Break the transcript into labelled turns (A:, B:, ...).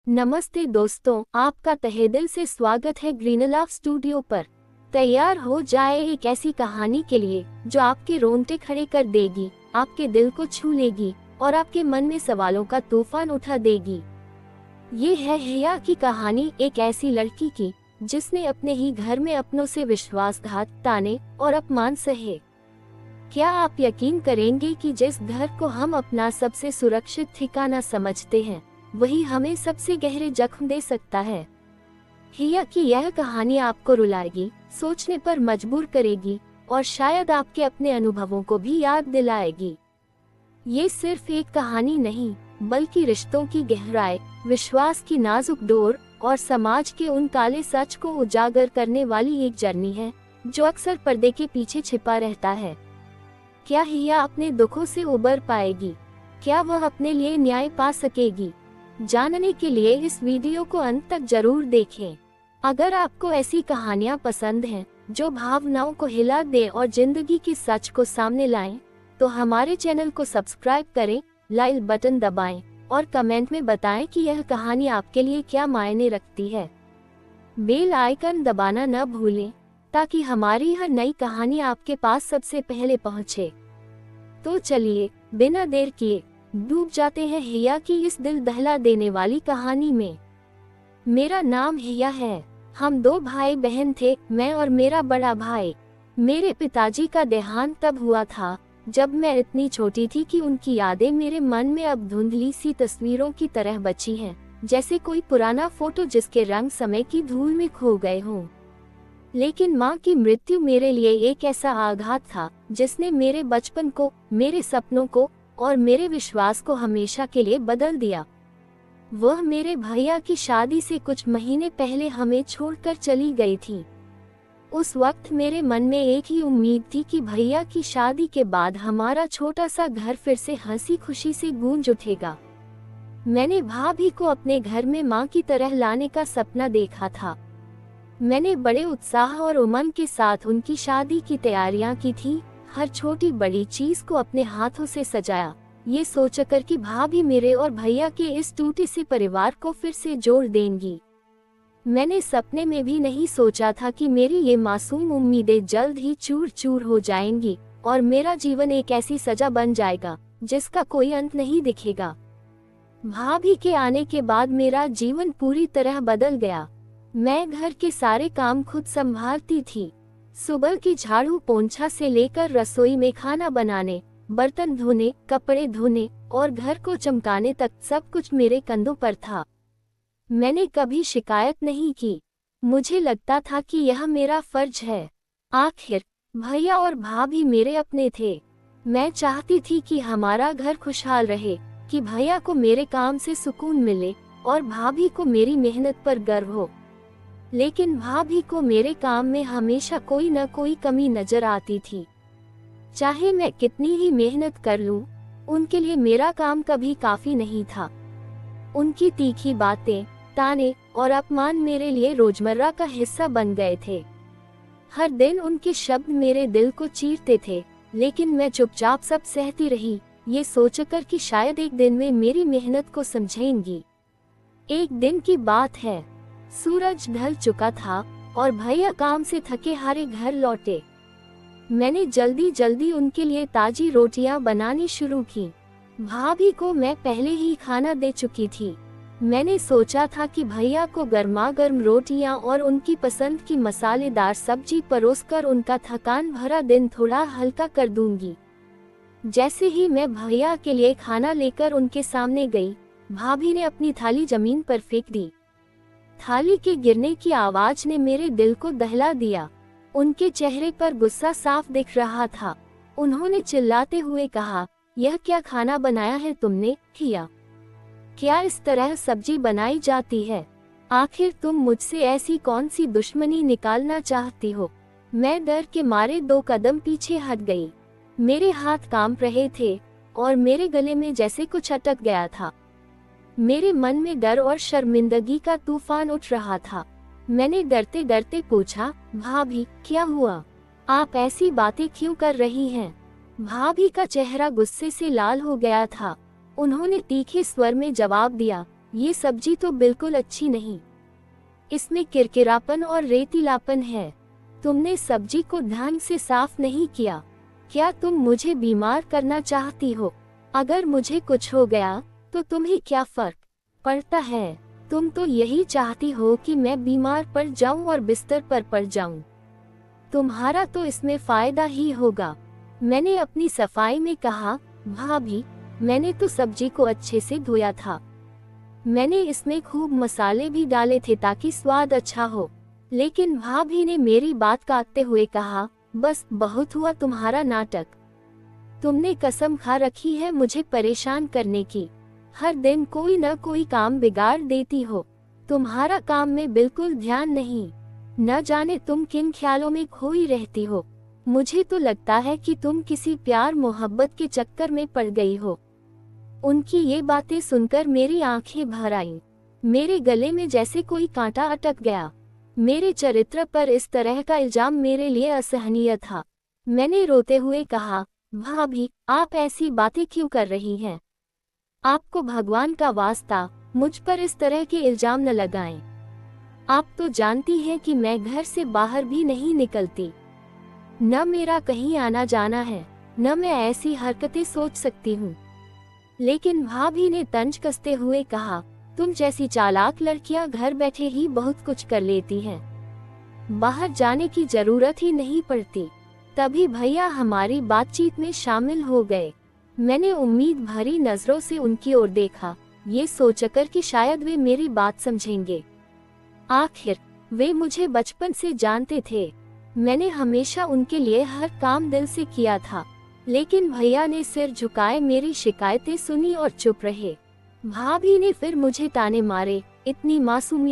A: नमस्ते दोस्तों, आपका तहे दिल से स्वागत है ग्रीनलाव स्टूडियो पर। तैयार हो जाए एक ऐसी कहानी के लिए जो आपके रोंगटे खड़े कर देगी, आपके दिल को छू लेगी और आपके मन में सवालों का तूफान उठा देगी। ये है हिया की कहानी, एक ऐसी लड़की की जिसने अपने ही घर में अपनों से विश्वासघात, ताने और अपमान सहे। क्या आप यकीन करेंगे कि जिस घर को हम अपना सबसे सुरक्षित ठिकाना समझते हैं, वही हमें सबसे गहरे जख्म दे सकता है। हिया की यह कहानी आपको रुलाएगी, सोचने पर मजबूर करेगी और शायद आपके अपने अनुभवों को भी याद दिलाएगी। ये सिर्फ एक कहानी नहीं, बल्कि रिश्तों की गहराई, विश्वास की नाजुक डोर और समाज के उन काले सच को उजागर करने वाली एक जर्नी है जो अक्सर पर्दे के पीछे छिपा रहता है। क्या हिया अपने दुखों से उबर पाएगी? क्या वह अपने लिए न्याय पा सकेगी? जानने के लिए इस वीडियो को अंत तक जरूर देखें। अगर आपको ऐसी कहानियां पसंद हैं जो भावनाओं को हिला दे और जिंदगी की सच को सामने लाएं, तो हमारे चैनल को सब्सक्राइब करें, लाइक बटन दबाएं और कमेंट में बताएं कि यह कहानी आपके लिए क्या मायने रखती है। बेल आइकन दबाना न भूलें ताकि हमारी हर नई कहानी आपके पास सबसे पहले पहुंचे। तो चलिए बिना देर किए डूब जाते हैं हिया की इस दिल दहला देने वाली कहानी में। मेरा नाम हिया है। हम दो भाई बहन थे, मैं और मेरा बड़ा भाई। मेरे पिताजी का देहांत तब हुआ था जब मैं इतनी छोटी थी कि उनकी यादें मेरे मन में अब धुंधली सी तस्वीरों की तरह बची हैं, जैसे कोई पुराना फोटो जिसके रंग समय की धूल में खो गए हों। लेकिन माँ की मृत्यु मेरे लिए एक ऐसा आघात था जिसने मेरे बचपन को, मेरे सपनों को और मेरे विश्वास को हमेशा के लिए बदल दिया। वह मेरे भैया की शादी से कुछ महीने पहले हमें छोड़कर चली गई थी। उस वक्त मेरे मन में एक ही उम्मीद थी कि भैया की शादी के बाद हमारा छोटा सा घर फिर से हंसी खुशी से गूंज उठेगा। मैंने भाभी को अपने घर में माँ की तरह लाने का सपना देखा था। मैंने बड़े उत्साह और उमंग के साथ उनकी शादी की तैयारियां की थी, हर छोटी बड़ी चीज को अपने हाथों से सजाया, ये सोचकर कि भाभी मेरे और भैया के इस टूटे से परिवार को फिर से जोड़ देंगी। मैंने सपने में भी नहीं सोचा था कि मेरी ये मासूम उम्मीदें जल्द ही चूर चूर हो जाएंगी और मेरा जीवन एक ऐसी सजा बन जाएगा जिसका कोई अंत नहीं दिखेगा। भाभी के आने के बाद मेरा जीवन पूरी तरह बदल गया। मैं घर के सारे काम खुद संभालती थी। सुबह की झाड़ू पोंछा से लेकर रसोई में खाना बनाने, बर्तन धोने, कपड़े धोने और घर को चमकाने तक सब कुछ मेरे कंधों पर था। मैंने कभी शिकायत नहीं की। मुझे लगता था कि यह मेरा फर्ज है। आखिर भैया और भाभी मेरे अपने थे। मैं चाहती थी कि हमारा घर खुशहाल रहे, कि भैया को मेरे काम से सुकून मिले और भाभी को मेरी मेहनत पर गर्व हो। लेकिन भाभी को मेरे काम में हमेशा कोई न कोई कमी नजर आती थी। चाहे मैं कितनी ही मेहनत कर लूं, उनके लिए मेरा काम कभी काफी नहीं था। उनकी तीखी बातें, ताने और अपमान मेरे लिए रोजमर्रा का हिस्सा बन गए थे। हर दिन उनके शब्द मेरे दिल को चीरते थे, लेकिन मैं चुपचाप सब सहती रही, ये सोचकर कि शायद एक दिन वे मेरी मेहनत को समझेंगी। एक दिन की बात है, सूरज ढल चुका था और भैया काम से थके हारे घर लौटे। मैंने जल्दी जल्दी उनके लिए ताजी रोटियां बनानी शुरू की। भाभी को मैं पहले ही खाना दे चुकी थी। मैंने सोचा था कि भैया को गर्मागर्म रोटियां और उनकी पसंद की मसालेदार सब्जी परोसकर उनका थकान भरा दिन थोड़ा हल्का कर दूंगी। जैसे ही मैं भैया के लिए खाना लेकर उनके सामने गई, भाभी ने अपनी थाली जमीन पर फेंक दी। थाली के गिरने की आवाज ने मेरे दिल को दहला दिया। उनके चेहरे पर गुस्सा साफ दिख रहा था। उन्होंने चिल्लाते हुए कहा, यह क्या खाना बनाया है तुमने हिया? क्या इस तरह सब्जी बनाई जाती है? आखिर तुम मुझसे ऐसी कौन सी दुश्मनी निकालना चाहती हो? मैं डर के मारे 2 कदम पीछे हट गई। मेरे हाथ कांप रहे थे और मेरे गले में जैसे कुछ अटक गया था। मेरे मन में डर और शर्मिंदगी का तूफान उठ रहा था। मैंने डरते डरते पूछा, भाभी क्या हुआ? आप ऐसी बातें क्यों कर रही हैं? भाभी का चेहरा गुस्से से लाल हो गया था। उन्होंने तीखे स्वर में जवाब दिया, ये सब्जी तो बिल्कुल अच्छी नहीं, इसमें किरकिरापन और रेतीलापन है। तुमने सब्जी को ढंग से साफ नहीं किया। क्या तुम मुझे बीमार करना चाहती हो? अगर मुझे कुछ हो गया तो तुम्हें क्या फर्क पड़ता है? तुम तो यही चाहती हो कि मैं बीमार पड़ जाऊं और बिस्तर पर पड़ जाऊं। तुम्हारा तो इसमें फायदा ही होगा। मैंने अपनी सफाई में कहा, भाभी, मैंने तो सब्जी को अच्छे से धोया था। मैंने इसमें खूब मसाले भी डाले थे ताकि स्वाद अच्छा हो। लेकिन भाभी ने मेरी बात काटते हुए कहा, बस बहुत हुआ तुम्हारा नाटक। तुमने कसम खा रखी है मुझे परेशान करने की। हर दिन कोई न कोई काम बिगाड़ देती हो। तुम्हारा काम में बिल्कुल ध्यान नहीं। न जाने तुम किन ख्यालों में खोई रहती हो। मुझे तो लगता है कि तुम किसी प्यार मोहब्बत के चक्कर में पड़ गई हो। उनकी ये बातें सुनकर मेरी आंखें भर आईं। मेरे गले में जैसे कोई कांटा अटक गया। मेरे चरित्र पर इस तरह का इल्जाम मेरे लिए असहनीय था। मैंने रोते हुए कहा, भाभी, आप ऐसी बातें क्यों कर रही हैं? आपको भगवान का वास्ता मुझ पर इस तरह के इल्जाम न लगाएं। आप तो जानती हैं कि मैं घर से बाहर भी नहीं निकलती। न मेरा कहीं आना जाना है, न मैं ऐसी हरकतें सोच सकती हूँ। लेकिन भाभी ने तंज कसते हुए कहा, तुम जैसी चालाक लड़कियां घर बैठे ही बहुत कुछ कर लेती हैं। बाहर जाने की जरूरत ही नहीं पड़ती। तभी भैया हमारी बातचीत में शामिल हो गए। मैंने उम्मीद भरी नजरों से उनकी ओर देखा, ये सोचकर कि शायद वे मेरी बात समझेंगे। आखिर वे मुझे बचपन से जानते थे। मैंने हमेशा उनके लिए हर काम दिल से किया था। लेकिन भैया ने सिर झुकाए मेरी शिकायतें सुनी और चुप रहे। भाभी ने फिर मुझे ताने मारे, इतनी मासूमी